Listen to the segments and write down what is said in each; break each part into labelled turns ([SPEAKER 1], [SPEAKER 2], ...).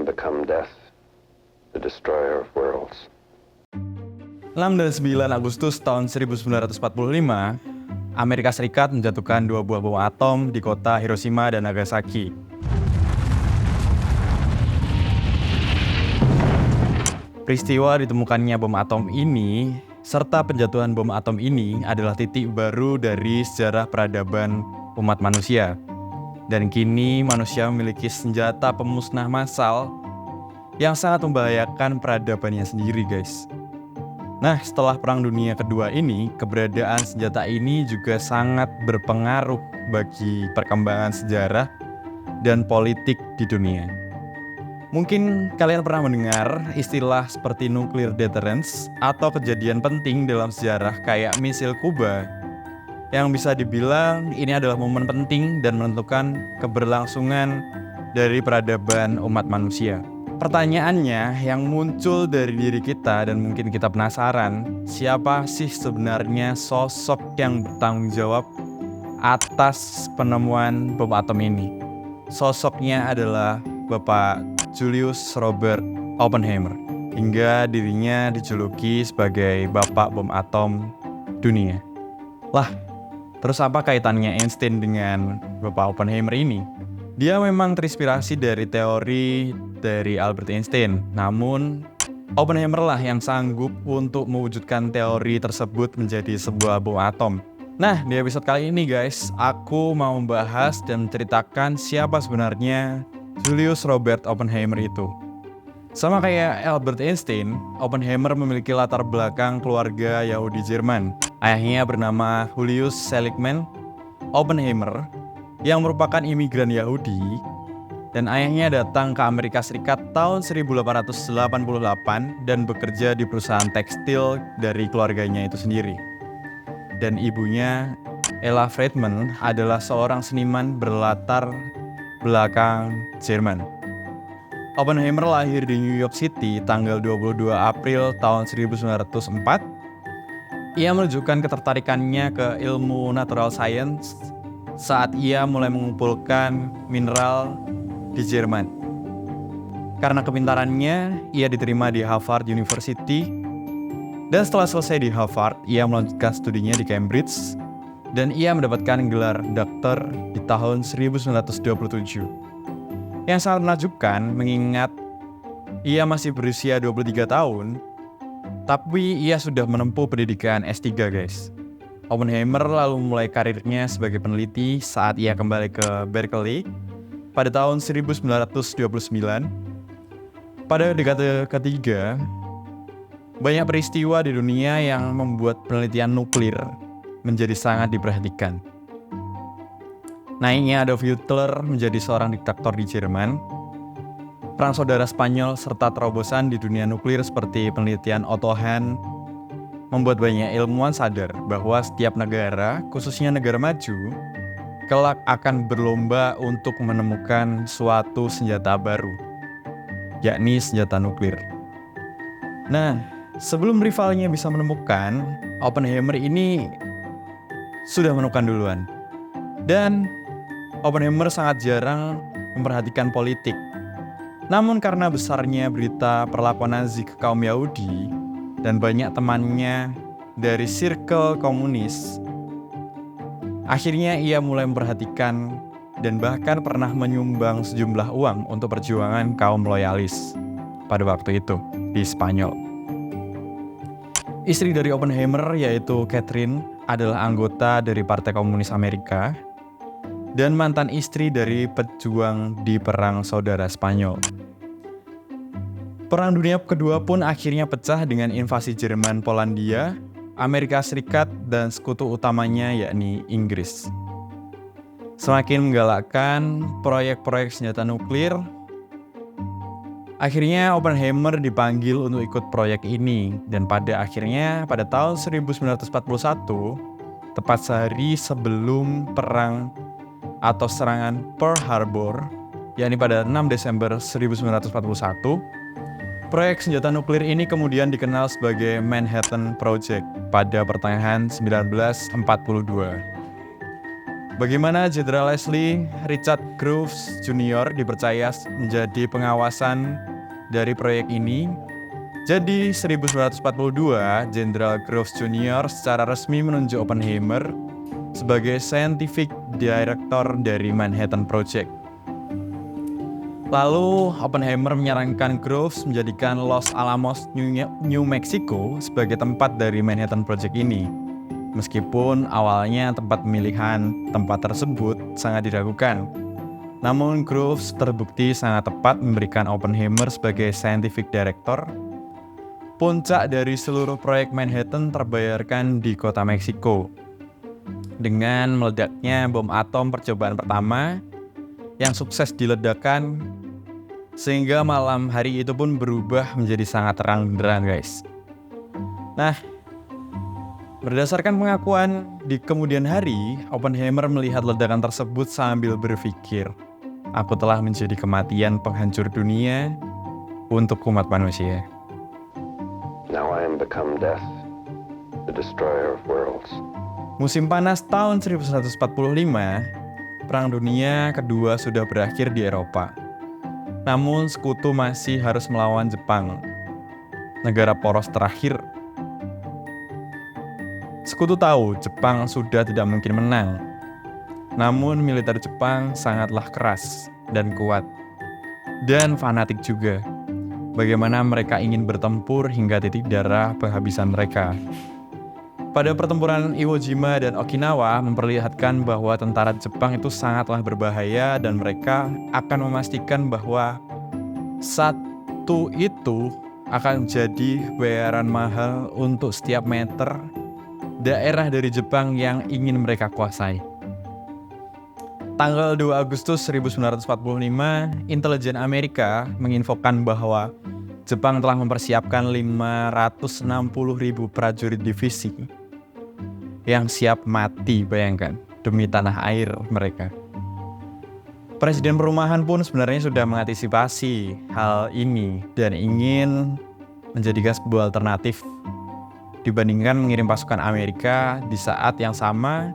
[SPEAKER 1] and become death, the destroyer of worlds.
[SPEAKER 2] 6 dan 9 Agustus tahun 1945, Amerika Serikat menjatuhkan 2 buah bom atom di kota Hiroshima dan Nagasaki. Peristiwa ditemukannya bom atom ini serta penjatuhan bom atom ini adalah titik baru dari sejarah peradaban umat manusia. Dan kini manusia memiliki senjata pemusnah massal yang sangat membahayakan peradabannya sendiri, guys. Nah, setelah Perang Dunia Kedua ini, keberadaan senjata ini juga sangat berpengaruh bagi perkembangan sejarah dan politik di dunia. Mungkin kalian pernah mendengar istilah seperti nuclear deterrence atau kejadian penting dalam sejarah kayak misil Kuba, yang bisa dibilang ini adalah momen penting dan menentukan keberlangsungan dari peradaban umat manusia. Pertanyaannya yang muncul dari diri kita dan mungkin kita penasaran, siapa sih sebenarnya sosok yang bertanggung jawab atas penemuan bom atom ini? Sosoknya adalah Bapak Julius Robert Oppenheimer, hingga dirinya dijuluki sebagai Bapak Bom Atom Dunia. Lah, terus apa kaitannya Einstein dengan Bapak Oppenheimer ini? Dia memang terinspirasi dari teori dari Albert Einstein, namun Oppenheimer lah yang sanggup untuk mewujudkan teori tersebut menjadi sebuah bom atom. Nah, di episode kali ini guys, aku mau membahas dan menceritakan siapa sebenarnya Julius Robert Oppenheimer itu. Sama kayak Albert Einstein, Oppenheimer memiliki latar belakang keluarga Yahudi Jerman. Ayahnya bernama Julius Seligman Oppenheimer, yang merupakan imigran Yahudi, dan ayahnya datang ke Amerika Serikat tahun 1888 dan bekerja di perusahaan tekstil dari keluarganya itu sendiri. Dan ibunya, Ella Friedman, adalah seorang seniman berlatar belakang Jerman. Oppenheimer lahir di New York City tanggal 22 April tahun 1904. Ia menunjukkan ketertarikannya ke ilmu natural science saat ia mulai mengumpulkan mineral di Jerman. Karena kepintarannya, ia diterima di Harvard University, dan setelah selesai di Harvard, ia melanjutkan studinya di Cambridge, dan ia mendapatkan gelar doktor di tahun 1927. Yang sangat menakjubkan mengingat ia masih berusia 23 tahun, tapi ia sudah menempuh pendidikan S3 guys. Oppenheimer lalu mulai karirnya sebagai peneliti saat ia kembali ke Berkeley pada tahun 1929. Pada dekade ketiga, banyak peristiwa di dunia yang membuat penelitian nuklir menjadi sangat diperhatikan. Naiknya Adolf Hitler menjadi seorang diktator di Jerman, perang saudara Spanyol serta terobosan di dunia nuklir seperti penelitian Otto Hahn membuat banyak ilmuwan sadar bahwa setiap negara, khususnya negara maju, kelak akan berlomba untuk menemukan suatu senjata baru, yakni senjata nuklir. Nah, sebelum rivalnya bisa menemukan, Oppenheimer ini sudah menemukan duluan. Dan Oppenheimer sangat jarang memperhatikan politik. Namun karena besarnya berita perlakuan Nazi ke kaum Yahudi dan banyak temannya dari circle komunis, akhirnya ia mulai memperhatikan dan bahkan pernah menyumbang sejumlah uang untuk perjuangan kaum loyalis pada waktu itu di Spanyol. Istri dari Oppenheimer, yaitu Catherine, adalah anggota dari Partai Komunis Amerika dan mantan istri dari pejuang di Perang Saudara Spanyol. Perang Dunia Kedua pun akhirnya pecah dengan invasi Jerman Polandia, Amerika Serikat, dan sekutu utamanya yakni Inggris. Semakin menggalakkan proyek-proyek senjata nuklir, akhirnya Oppenheimer dipanggil untuk ikut proyek ini, dan pada akhirnya pada tahun 1941, tepat sehari sebelum perang atau serangan Pearl Harbor, yakni pada 6 Desember 1941, proyek senjata nuklir ini kemudian dikenal sebagai Manhattan Project pada pertengahan 1942. Bagaimana Jenderal Leslie Richard Groves Jr. dipercaya menjadi pengawasan dari proyek ini. Jadi 1942, Jenderal Groves Jr. secara resmi menunjuk Oppenheimer sebagai Scientific Director dari Manhattan Project. Lalu Oppenheimer menyarankan Groves menjadikan Los Alamos, New Mexico sebagai tempat dari Manhattan Project ini. Meskipun awalnya tempat pemilihan tempat tersebut sangat diragukan, namun Groves terbukti sangat tepat memberikan Oppenheimer sebagai Scientific Director. Puncak dari seluruh proyek Manhattan terbayarkan di kota Meksiko dengan meledaknya bom atom percobaan pertama yang sukses diledakkan, sehingga malam hari itu pun berubah menjadi sangat terang benderang, guys. Nah, berdasarkan pengakuan di kemudian hari, Oppenheimer melihat ledakan tersebut sambil berpikir, "Aku telah menjadi kematian penghancur dunia untuk umat manusia."
[SPEAKER 1] Now I am become death, the destroyer of worlds.
[SPEAKER 2] Musim panas tahun 1945, Perang Dunia Kedua sudah berakhir di Eropa. Namun sekutu masih harus melawan Jepang, negara poros terakhir. Sekutu tahu Jepang sudah tidak mungkin menang. Namun militer Jepang sangatlah keras dan kuat. Dan fanatik juga. Bagaimana mereka ingin bertempur hingga titik darah penghabisan mereka. Pada pertempuran Iwo Jima dan Okinawa memperlihatkan bahwa tentara Jepang itu sangatlah berbahaya dan mereka akan memastikan bahwa satu itu akan menjadi bayaran mahal untuk setiap meter daerah dari Jepang yang ingin mereka kuasai. Tanggal 2 Agustus 1945, intelijen Amerika menginfokan bahwa Jepang telah mempersiapkan 560.000 prajurit divisi yang siap mati, bayangkan, demi tanah air mereka. Presiden Perumahan pun sebenarnya sudah mengantisipasi hal ini dan ingin menjadikan sebuah alternatif dibandingkan mengirim pasukan Amerika. Di saat yang sama,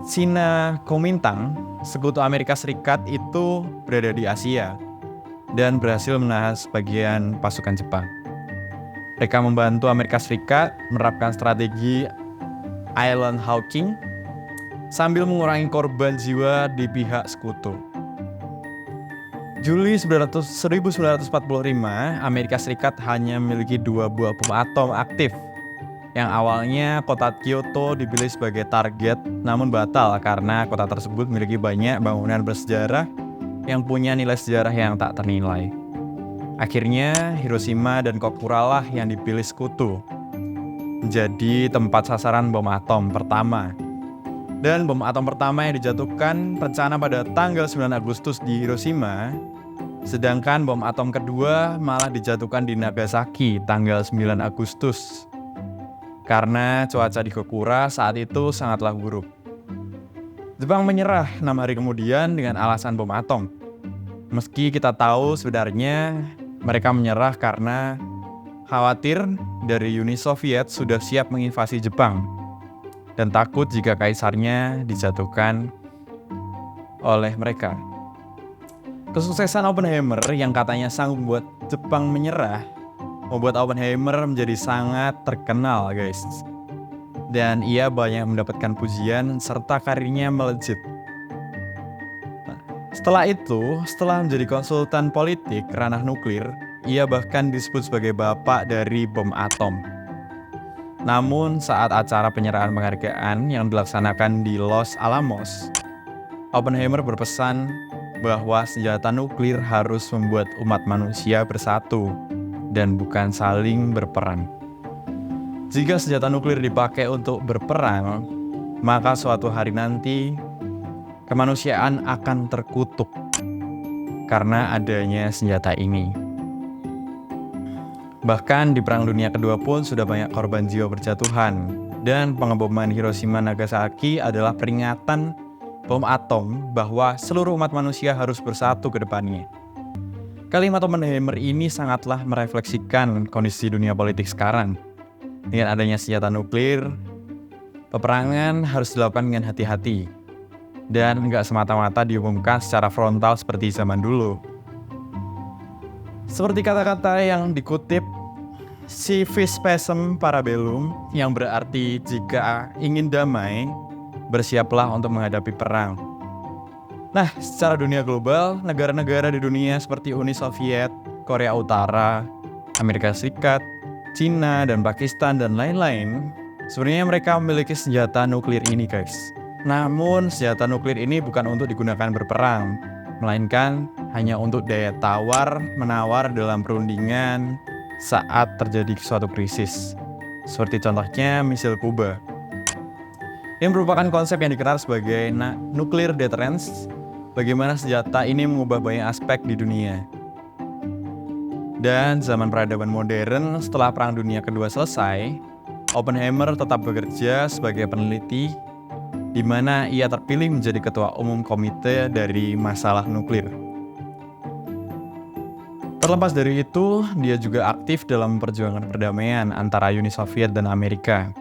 [SPEAKER 2] China Kuomintang, sekutu Amerika Serikat itu berada di Asia dan berhasil menahan sebagian pasukan Jepang. Mereka membantu Amerika Serikat menerapkan strategi island hopping sambil mengurangi korban jiwa di pihak sekutu. Juli 1945, Amerika Serikat hanya memiliki 2 buah bom atom aktif. Yang awalnya kota Kyoto dipilih sebagai target, namun batal karena kota tersebut memiliki banyak bangunan bersejarah yang punya nilai sejarah yang tak ternilai. Akhirnya, Hiroshima dan Kokura lah yang dipilih sekutu menjadi tempat sasaran bom atom pertama. Dan bom atom pertama yang dijatuhkan rencana pada tanggal 9 Agustus di Hiroshima, sedangkan bom atom kedua malah dijatuhkan di Nagasaki tanggal 9 Agustus. Karena cuaca di Kokura saat itu sangatlah buruk. Jepang menyerah 6 hari kemudian dengan alasan bom atom. Meski kita tahu sebenarnya mereka menyerah karena khawatir dari Uni Soviet sudah siap menginvasi Jepang dan takut jika kaisarnya dijatuhkan oleh mereka. Kesuksesan Oppenheimer yang katanya sanggup membuat Jepang menyerah membuat Oppenheimer menjadi sangat terkenal, guys. Dan ia banyak mendapatkan pujian serta karirnya melejit. Setelah itu, setelah menjadi konsultan politik ranah nuklir, ia bahkan disebut sebagai bapak dari bom atom. Namun saat acara penyerahan penghargaan yang dilaksanakan di Los Alamos, Oppenheimer berpesan bahwa senjata nuklir harus membuat umat manusia bersatu dan bukan saling berperang. Jika senjata nuklir dipakai untuk berperang, maka suatu hari nanti kemanusiaan akan terkutuk karena adanya senjata ini. Bahkan di Perang Dunia Kedua pun sudah banyak korban jiwa berjatuhan, dan pengeboman Hiroshima Nagasaki adalah peringatan bom atom bahwa seluruh umat manusia harus bersatu ke depannya. Kalimat Oppenheimer ini sangatlah merefleksikan kondisi dunia politik sekarang. Dengan adanya senjata nuklir, peperangan harus dilakukan dengan hati-hati dan nggak semata-mata diumumkan secara frontal seperti zaman dulu. Seperti kata-kata yang dikutip, si vis pacem parabellum, yang berarti jika ingin damai, bersiaplah untuk menghadapi perang. Nah, secara dunia global, negara-negara di dunia seperti Uni Soviet, Korea Utara, Amerika Serikat, Cina, dan Pakistan, dan lain-lain, sebenarnya mereka memiliki senjata nuklir ini, guys. Namun, senjata nuklir ini bukan untuk digunakan berperang, melainkan hanya untuk daya tawar-menawar dalam perundingan saat terjadi suatu krisis. Seperti contohnya misil Kuba. Yang merupakan konsep yang dikenal sebagai nuclear deterrence, bagaimana senjata ini mengubah banyak aspek di dunia. Dan zaman peradaban modern setelah Perang Dunia Kedua selesai, Oppenheimer tetap bekerja sebagai peneliti, di mana ia terpilih menjadi ketua umum komite dari masalah nuklir. Terlepas dari itu, dia juga aktif dalam perjuangan perdamaian antara Uni Soviet dan Amerika.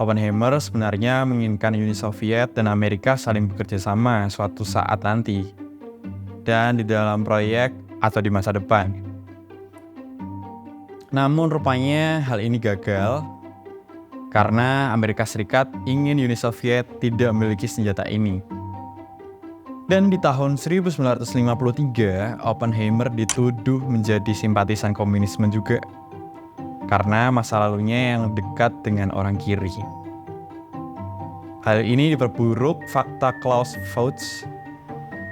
[SPEAKER 2] Oppenheimer sebenarnya menginginkan Uni Soviet dan Amerika saling bekerja sama suatu saat nanti, dan di dalam proyek atau di masa depan. Namun rupanya hal ini gagal karena Amerika Serikat ingin Uni Soviet tidak memiliki senjata ini. Dan di tahun 1953, Oppenheimer dituduh menjadi simpatisan komunisme juga karena masa lalunya yang dekat dengan orang kiri. Hal ini diperburuk fakta Klaus Fuchs,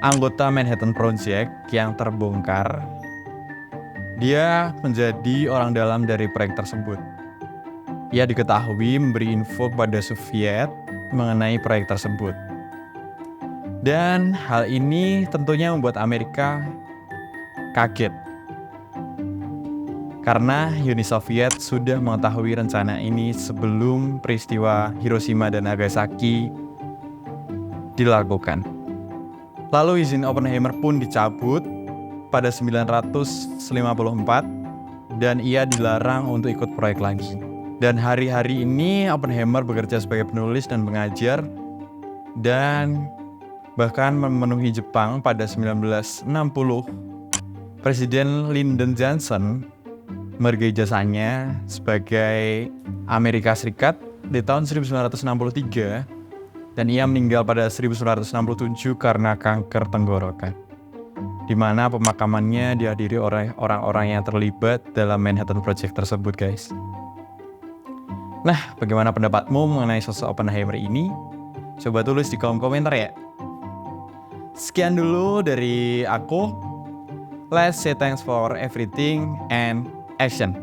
[SPEAKER 2] anggota Manhattan Project yang terbongkar. Dia menjadi orang dalam dari proyek tersebut. Ia diketahui memberi info pada Soviet mengenai proyek tersebut. Dan hal ini tentunya membuat Amerika kaget. Karena Uni Soviet sudah mengetahui rencana ini sebelum peristiwa Hiroshima dan Nagasaki dilakukan. Lalu izin Oppenheimer pun dicabut pada 1954 dan ia dilarang untuk ikut proyek lagi. Dan hari-hari ini Oppenheimer bekerja sebagai penulis dan pengajar dan bahkan memenuhi Jepang pada 1960. Presiden Lyndon Johnson menghargai jasanya sebagai Amerika Serikat di tahun 1963 dan ia meninggal pada 1967 karena kanker tenggorokan, di mana pemakamannya dihadiri oleh orang-orang yang terlibat dalam Manhattan Project tersebut, guys. Nah, bagaimana pendapatmu mengenai sosok Oppenheimer ini? Coba tulis di kolom komentar ya. Sekian dulu dari aku. Let's say thanks for everything and action.